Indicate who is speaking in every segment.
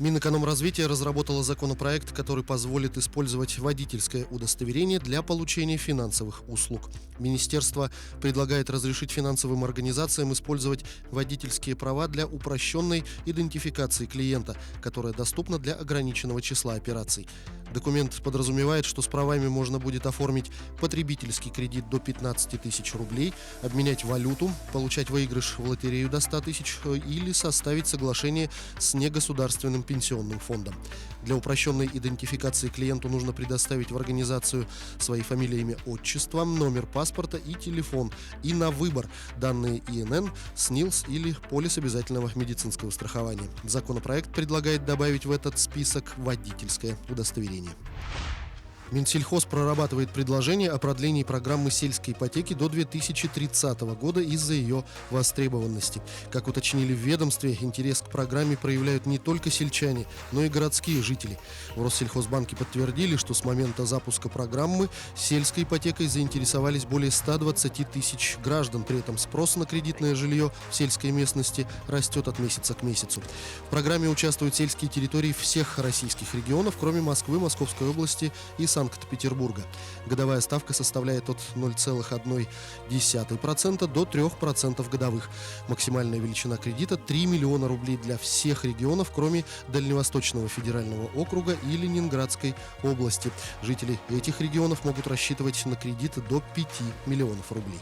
Speaker 1: Минэкономразвития разработала законопроект, который позволит использовать водительское удостоверение для получения финансовых услуг. Министерство предлагает разрешить финансовым организациям использовать водительские права для упрощенной идентификации клиента, которая доступна для ограниченного числа операций. Документ подразумевает, что с правами можно будет оформить потребительский кредит до 15 тысяч рублей, обменять валюту, получать выигрыш в лотерею до 100 тысяч или составить соглашение с негосударственным пенсионным фондом. Для упрощенной идентификации клиенту нужно предоставить в организацию свои фамилия, имя, отчество, номер паспорта и телефон, и на выбор данные ИНН, СНИЛС или полис обязательного медицинского страхования. Законопроект предлагает добавить в этот список водительское удостоверение. Минсельхоз прорабатывает предложение о продлении программы сельской ипотеки до 2030 года из-за ее востребованности. Как уточнили в ведомстве, интерес к программе проявляют не только сельчане, но и городские жители. В Россельхозбанке подтвердили, что с момента запуска программы сельской ипотекой заинтересовались более 120 тысяч граждан. При этом спрос на кредитное жилье в сельской местности растет от месяца к месяцу. В программе участвуют сельские территории всех российских регионов, кроме Москвы, Московской области и Санкт-Петербурга. Годовая ставка составляет от 0,1% до 3% годовых. Максимальная величина кредита – 3 миллиона рублей для всех регионов, кроме Дальневосточного федерального округа и Ленинградской области. Жители этих регионов могут рассчитывать на кредиты до 5 миллионов рублей.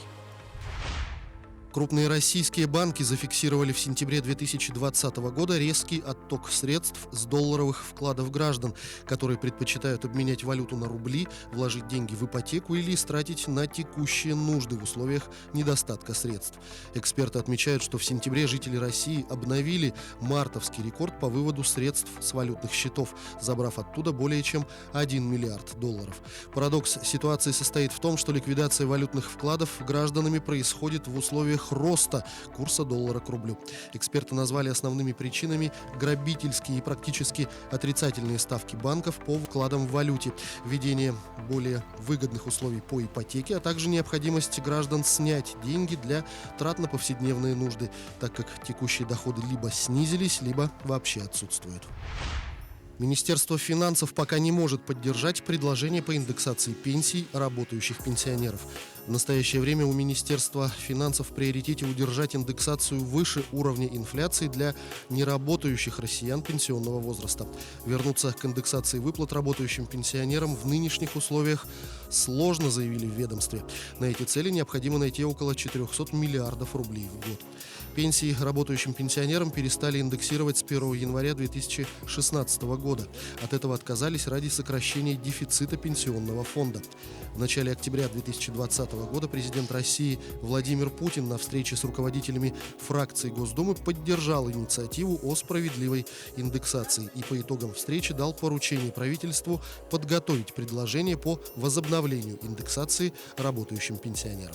Speaker 1: Крупные российские банки зафиксировали в сентябре 2020 года резкий отток средств с долларовых вкладов граждан, которые предпочитают обменять валюту на рубли, вложить деньги в ипотеку или истратить на текущие нужды в условиях недостатка средств. Эксперты отмечают, что в сентябре жители России обновили мартовский рекорд по выводу средств с валютных счетов, забрав оттуда более чем 1 миллиард долларов. Парадокс ситуации состоит в том, что ликвидация валютных вкладов гражданами происходит в условиях роста курса доллара к рублю. Эксперты назвали основными причинами грабительские и практически отрицательные ставки банков по вкладам в валюте, введение более выгодных условий по ипотеке, а также необходимость граждан снять деньги для трат на повседневные нужды, так как текущие доходы либо снизились, либо вообще отсутствуют. Министерство финансов пока не может поддержать предложение по индексации пенсий работающих пенсионеров. В настоящее время у Министерства финансов в приоритете удержать индексацию выше уровня инфляции для неработающих россиян пенсионного возраста. Вернуться к индексации выплат работающим пенсионерам в нынешних условиях сложно, заявили в ведомстве. На эти цели необходимо найти около 400 миллиардов рублей в год. Пенсии работающим пенсионерам перестали индексировать с 1 января 2016 года. От этого отказались ради сокращения дефицита пенсионного фонда. В начале октября 2020 года президент России Владимир Путин на встрече с руководителями фракций Госдумы поддержал инициативу о справедливой индексации и по итогам встречи дал поручение правительству подготовить предложение по возобновлению индексации работающим пенсионерам.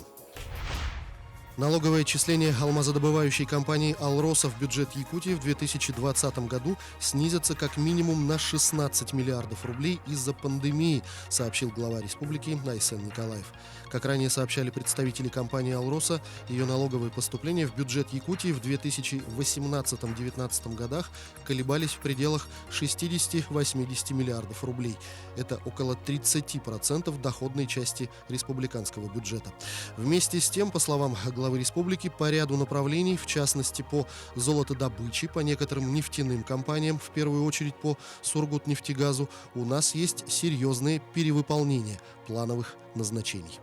Speaker 1: Налоговое отчисление алмазодобывающей компании «Алроса» в бюджет Якутии в 2020 году снизится как минимум на 16 миллиардов рублей из-за пандемии, сообщил глава республики Айсен Николаев. Как ранее сообщали представители компании «Алроса», ее налоговые поступления в бюджет Якутии в 2018-2019 годах колебались в пределах 60-80 миллиардов рублей. Это около 30% доходной части республиканского бюджета. Вместе с тем, по словам главы республики, по ряду направлений, в частности по золотодобыче, по некоторым нефтяным компаниям, в первую очередь по Сургутнефтегазу, у нас есть серьезные перевыполнения плановых назначений.